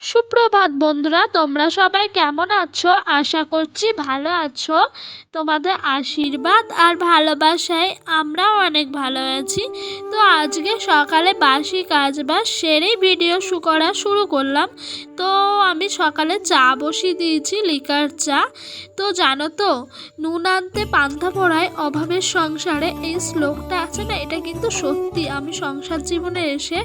সুপ্রভাত বন্ধুরা, তোমরা সবাই কেমন আছো? আশা করছি ভালো আছো। তোমাদের আশীর্বাদ আর ভালোবাসায় আমরাও অনেক ভালো আছি। তো আজকে সকালে বাসি কাজবাজ সেরেই ভিডিও করা শুরু করলাম। তো আমি সকালে চা বসিয়ে দিয়েছি, লিকার চা। তো জানো তো, নুন আনতে পান্তা পড়ায় অভাবের সংসারে, এই শ্লোকটা আছে না, এটা কিন্তু সত্যি আমি সংসার জীবনে এসে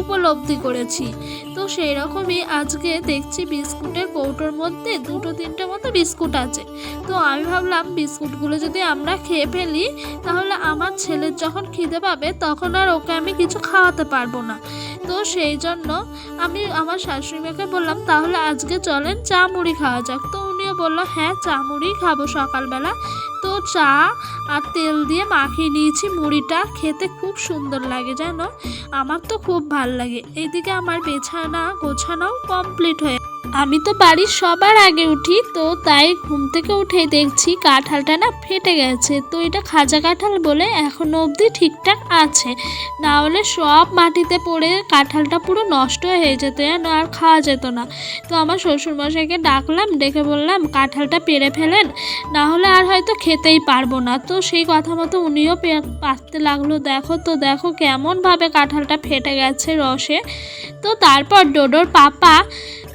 উপলব্ধি করেছি। তো সেই রকমই আজকে দেখছি বিস্কুটের কৌটোর মধ্যে দুটো তিনটে মতো বিস্কুট আছে। তো আমি ভাবলাম বিস্কুটগুলো যদি আমরা খেয়ে ফেলি, তাহলে আমার ছেলের যখন খিদে পাবে তখন আর ওকে আমি কিছু খাওয়াতে পারবো না। তো সেই জন্য আমি আমার শাশুড়ি মাকে বললাম, তাহলে আজকে চলেন চা মুড়ি খাওয়া যাক। তো উনিও বললো, হ্যাঁ চা মুড়ি খাবো সকালবেলা। তো চা আর তেল দিয়ে মাখিয়ে নিয়েছি মুড়িটা, খেতে খুব সুন্দর লাগে জানো, আমার তো খুব ভাল লাগে। এইদিকে আমার বিছানা গোছানোও কমপ্লিট হয়ে, আমি তো বাড়ির সবার আগে উঠি, তো তাই ঘুম থেকে উঠেই দেখছি কাঁঠালটা না ফেটে গেছে। তো এটা খাজা কাঁঠাল বলে এখনো অবধি ঠিকঠাক আছে, না হলে সব মাটিতে পড়ে কাঁঠালটা পুরো নষ্ট হয়ে যেত আর খাওয়া যেত না। তো আমার শ্বশুরমশাইকে ডাকলাম, ডেকে বললাম কাঁঠালটা পেড়ে ফেলেন, না হলে আর হয়তো খেতেই পারবো না। তো সেই কথা মতো উনিও পারতে লাগলো। দেখো কেমনভাবে কাঁঠালটা ফেটে গেছে রসে। তো তারপর ডোডোর পাপা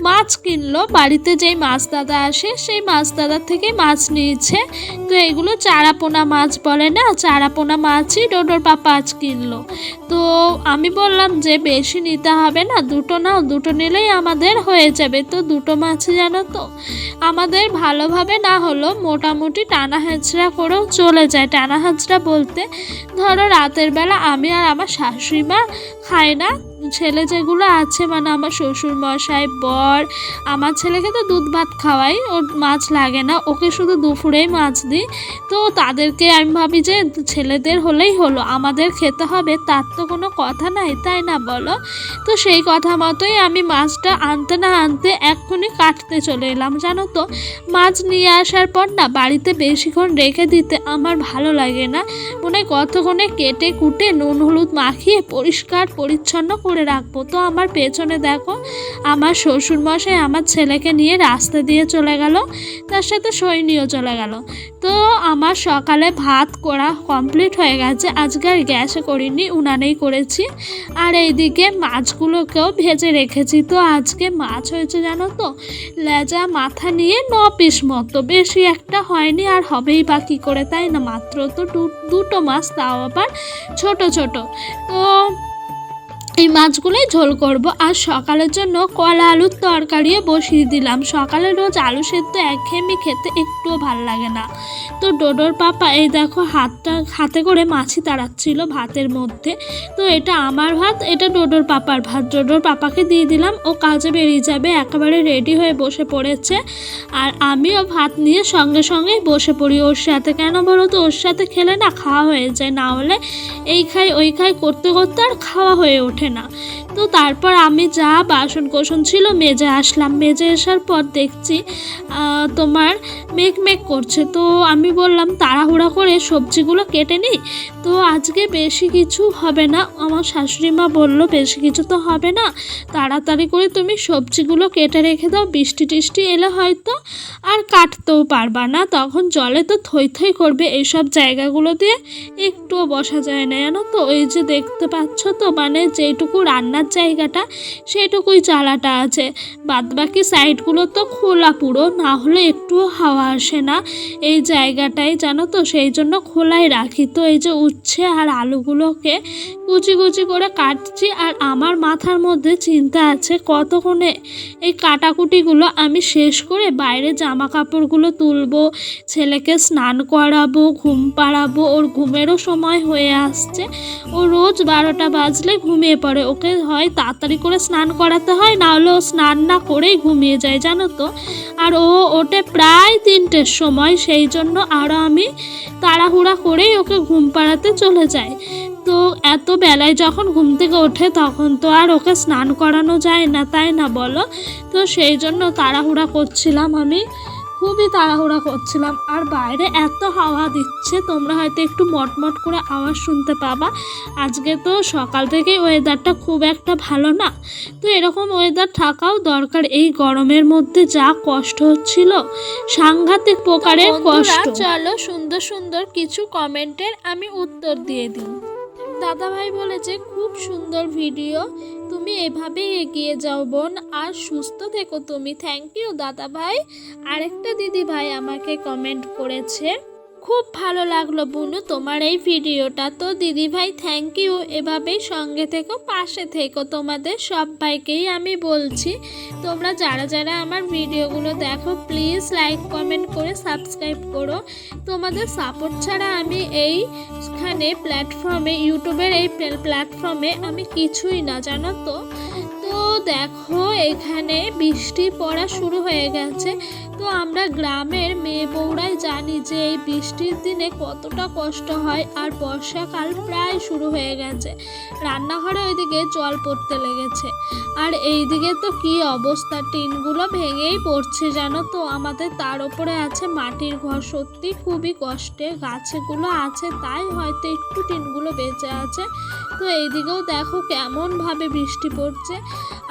মাছ কিনলো, বাড়িতে যেই মাছ দাদা আসে সেই মাছ দাদার থেকে মাছ নিয়েছে। তো এগুলো চারাপোনা মাছ বলে না, চারাপোনা মাছই ডোডোর পাপা আজ কিনলো। তো আমি বললাম যে বেশি নিতে হবে না, দুটো নাও, দুটো নিলেই আমাদের হয়ে যাবে। তো দুটো মাছই জানো তো আমাদের ভালোভাবে না হলো মোটামুটি টানা হেঁচড়া করেও চলে যায়। টানা হেঁচড়া বলতে ধরো রাতের বেলা আমি আর আমার শাশুড়ি মা খাই না, ছেলে যেগুলো আছে মানে আমার শ্বশুর মশাই, বর, আমার ছেলেকে তো দুধ ভাত খাওয়াই, ওর মাছ লাগে না, ওকে শুধু দুপুরেই মাছ দিই। তো তাদেরকে আমি ভাবি যে ছেলেদের হলেই হলো, আমাদের খেতে হবে তার তো কোনো কথা নাই, তাই না বলো? তো সেই কথা মতোই আমি মাছটা আনতে না আনতে এক্ষুনি কাটতে চলে এলাম। জানো তো, মাছ নিয়ে আসার পর না বাড়িতে বেশিক্ষণ রেখে দিতে আমার ভালো লাগে না, মনে কতক্ষণে কেটে কুটে নুন হলুদ মাখিয়ে পরিষ্কার পরিচ্ছন্ন করে রাখবো। তো আমার পেছনে দেখো আমার শ্বশুরমশাই আমার ছেলেকে নিয়ে রাস্তা দিয়ে চলে গেল, তার সাথে সৈনিও চলে গেল। তো আমার সকালে ভাত করা কমপ্লিট হয়ে গেছে, আজকে আর গ্যাসে করিনি, উনানেই করেছি। আর এইদিকে মাছগুলোকেও ভেজে রেখেছি। তো আজকে মাছ হয়েছে জানো তো, লেজা মাথা নিয়ে 9 পিস মতো, বেশি একটা হয়নি, আর হবেই বা কী করে, তাই না? মাত্র তো দুটো মাছ, তাও আবার ছোট ছোট। তো এই মাছগুলোই ঝোল করব। আর সকালের জন্য কলা আলুর তরকারিও বসিয়ে দিলাম। সকালে রোজ আলু সেদ্ধ একঘেয়েমি খেতে একটুও ভাল লাগে না। তো ডোডোর পাপা এই দেখো হাতে করে মাছি তাড়াচ্ছিল ভাতের মধ্যে। তো এটা আমার ভাত, এটা ডোডোর পাপার ভাত। ডোডোর পাপাকে দিয়ে দিলাম, ও কাজে বেরিয়ে যাবে, একেবারে রেডি হয়ে বসে পড়েছে। আর আমিও ভাত নিয়ে সঙ্গে সঙ্গেই বসে পড়ি ওর সাথে। কেন বলো তো, ওর সাথে খেলে না খাওয়া হয়ে যায়, না হলে এই খাই ওই খাই করতে করতে আর খাওয়া হয়ে ওঠে না। তো তারপর আমি যা বাসন কোসন ছিল মেজে আসলাম। মেজে আসার পর দেখছি তোমার মেঘ করছে। তো আমি বললাম তাড়াহুড়া করে সবজিগুলো কেটে নিই, তো আজকে বেশি কিছু হবে না। আমার শাশুড়ি মা বললো বেশি কিছু তো হবে না, তাড়াতাড়ি করে তুমি সবজিগুলো কেটে রেখে দাও, বৃষ্টি টিষ্টি এলে হয়তো আর কাটতেও পারবা না, তখন জলে তো থই থই করবে, এইসব জায়গাগুলো দিয়ে একটুও বসা যায় না জানো তো। ওই যে দেখতে পাচ্ছ তো, মানে যেটুকু রান্নার জায়গাটা সেইটুকুই চালাটা আছে, বাদবাকি সাইডগুলো তো খোলা পুরো, না হলে একটুও হাওয়া আসে না এই জায়গাটায় জানো তো, সেই জন্য খোলাই রাখি। তো এই যে উচ্ছে আর আলুগুলোকে কুচি কুচি করে কাটছি, আর আমার মাথার মধ্যে চিন্তা আছে কতক্ষণে এই কাটাকুটিগুলো আমি শেষ করে বাইরে জামা কাপড়গুলো তুলবো, ছেলেকে স্নান করাবো, ঘুম পাড়াবো, ওর ঘুমেরও সময় হয়ে আসছে। ও রোজ 12টা বাজলে ঘুমিয়ে পড়ে, ওকে হয় তাড়াতাড়ি করে স্নান করাতে হয়, না হলে ও স্নান না করেই ঘুমিয়ে যায় জানো তো। আর ও ওঠে প্রায় 3টের সময়, সেই জন্য আরও আমি তাড়াহুড়া করেই ওকে ঘুম পাড়াতে চলে যাই। তো এত বেলায় যখন ঘুম থেকে ওঠে তখন তো আর ওকে স্নান করানো যায় না, তাই না বলো? তো সেই জন্য তাড়াহুড়া করছিলাম আমি। খুবই তাড়াহুড়া করছিলাম। আর বাইরে এত হাওয়া দিচ্ছে, তোমরা হয়তো একটু মটমট করে আওয়াজ শুনতে পাবা। আজকে তো সকাল থেকেই ওয়েদারটা খুব একটা ভালো না, তো এরকম ওয়েদার থাকাও দরকার। এই গরমের মধ্যে যা কষ্ট হচ্ছিল, সাংঘাতিক প্রকারের কষ্ট। চলো সুন্দর সুন্দর কিছু কমেন্টের আমি উত্তর দিয়ে দিই। দাদাভাই বলেছে খুব সুন্দর ভিডিও, তুমি এভাবেই এগিয়ে যাও বোন, আর সুস্থ থেকো তুমি। থ্যাংক ইউ দাদাভাই। আরেকটা দিদি ভাই আমাকে কমেন্ট করেছে, খুব ভালো লাগলো বুনু তোমার এই ভিডিওটা। তো দিদি ভাই থ্যাংক ইউ, এভাবেই সঙ্গে থেকো, পাশে থেকো। তোমাদের সবাইকেই আমি বলছি, তোমরা যারা যারা আমার ভিডিওগুলো দেখো প্লিজ লাইক কমেন্ট করে সাবস্ক্রাইব করো। তোমাদের সাপোর্ট ছাড়া আমি এইখানে প্ল্যাটফর্মে, ইউটিউবের এই প্ল্যাটফর্মে আমি কিছুই না, জানো তো। তো দেখো এখানে বৃষ্টি পড়া শুরু হয়ে গেছে। তো আমরা গ্রামের মেয়ে বউরাই জানি যে এই বৃষ্টির দিনে কতটা কষ্ট হয়। আর বর্ষাকাল প্রায় শুরু হয়ে গেছে, রান্নাঘরে ওইদিকে জল পড়তে লেগেছে। আর এইদিকে তো কি অবস্থা, টিনগুলো ভেঙেই পড়ছে জানো তো আমাদের। তার উপরে আছে মাটির ঘর, সত্যি খুবই কষ্টে। গাছগুলো আছে তাই হয়তো একটু টিনগুলো বেঁচে আছে। তো এইদিকেও দেখো কেমনভাবে বৃষ্টি পড়ছে।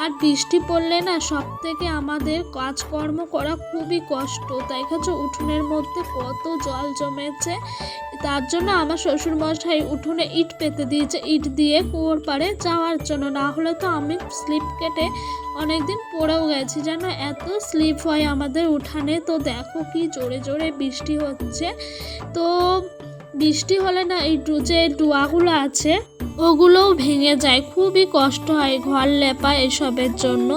আর বৃষ্টি পড়লে না সব থেকে আমাদের কাজকর্ম করা খুবই কষ্ট। তাই কাছে উঠোনের মধ্যে কত জল জমেছে, তার জন্য আমার শ্বশুরমশাই উঠোনে ইট পেতে দিয়েছে, ইট দিয়ে কুয়োর পাড়ে যাওয়ার জন্য। না হলে তো আমি স্লিপ কেটে অনেকদিন পড়েও গেছি জানো, এত স্লিপ হয় আমাদের উঠানে। তো দেখো কি জোরে জোরে বৃষ্টি হচ্ছে। তো বৃষ্টি হলে না এই যে ডুয়াগুলো আছে ওগুলোও ভেঙে যায়, খুবই কষ্ট হয় ঘর লেপা এসবের জন্য।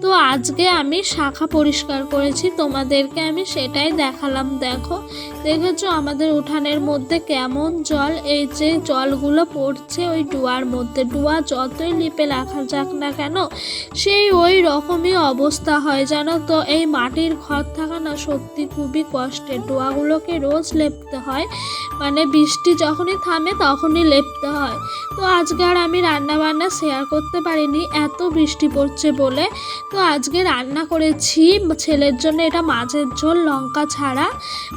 তো আজকে আমি শাখা পরিষ্কার করেছি, তোমাদেরকে আমি সেটাই দেখালাম। দেখেছো আমাদের উঠানের মধ্যে কেমন জল, এই যে জলগুলো পড়ছে ওই ডুয়ার মধ্যে। ডুয়া যতই লিপে রাখা যাক না কেন, সেই ওই রকমই অবস্থা হয় জানো তো। এই মাটির ঘর থাকা না সত্যি খুবই কষ্টের। ডুয়াগুলোকে রোজ লেপতে হয়, মানে বৃষ্টি যখনই থামে তখনই লেপতে হয়। তো আজকে আর আমি রান্না বান্না শেয়ার করতে পারিনি এত বৃষ্টি পড়ছে বলে। তো আজকে রান্না করেছি ছেলের জন্য এটা মাছের ঝোল, লঙ্কা ছাড়া,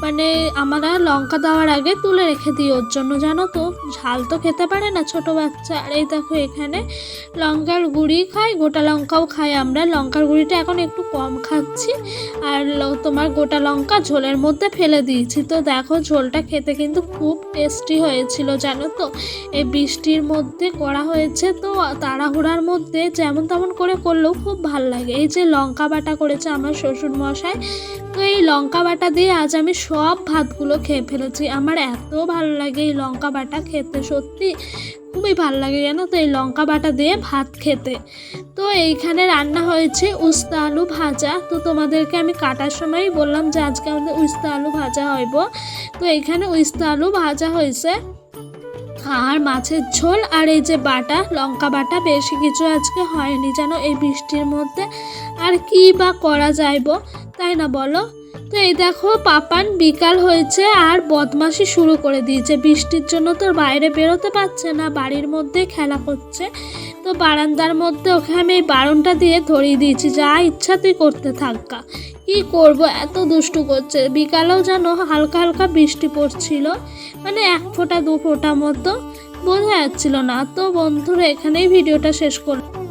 মানে আমরা লঙ্কা দেওয়ার আগে তুলে রেখে দিই ওর জন্য, জানো তো। ঝাল তো খেতে পারে না ছোট বাচ্চা। আর এই দেখো এখানে লঙ্কার গুঁড়ি খাই, গোটা লঙ্কাও খাই আমরা। লঙ্কার গুঁড়িটা এখন একটু কম খাচ্ছি, আর তোমার গোটা লঙ্কা ঝোলের মধ্যে ফেলে দিয়েছি। তো দেখো ঝোলটা খেতে কিন্তু খুব টেস্টি হয়েছিল জানো তো। এই বৃষ্টির মধ্যে করা হয়েছে, তো তাড়াহুড়ার মধ্যে যেমন তেমন করে করলেও খুব ভালো লাগে। এই যে লঙ্কা বাটা করেছে আমার শ্বশুর মশাই, তো এই লঙ্কা বাটা দিয়ে আজ আমি সব ভাতগুলো খেয়ে ফেলেছি। আমার এত ভালো লাগে এই লঙ্কা বাটা খেতে, সত্যি খুবই ভালো লাগে জানো তো এই লঙ্কা বাটা দিয়ে ভাত খেতে। তো এইখানে রান্না হয়েছে উস্তা আলু ভাজা। তো তোমাদেরকে আমি কাটার সময়ই বললাম যে আজকে আমাদের উস্তা আলু ভাজা হইব। তো এইখানে উস্তা আলু ভাজা হয়েছে, আর মাছের ঝোল, আর এই যে বাটা লঙ্কা বাটা। বেশি কিছু আজকে হয়নি জানো এই বৃষ্টির মধ্যে। আর কি বা করা যাইব, তাই না বলো। তো এই দেখো পাপান বিকাল হয়েছে আর বদমাশি শুরু করে দিয়েছে। বৃষ্টির জন্য তো বাইরে বেরোতে পারছে না, বাড়ির মধ্যে খেলা করছে। তো বারান্দার মধ্যে ওকে আমি এই বারণটা দিয়ে ধরিয়ে দিয়েছি, যা ইচ্ছা তুই করতে থাকা। কি করব, এত দুষ্টু করছে। বিকালেও যেন হালকা হালকা বৃষ্টি পড়ছিল, মানে 1 ফোঁটা 2 ফোঁটা মতো, বোঝা যাচ্ছিল না। তো বন্ধুরা এখানেই ভিডিওটা শেষ করলাম।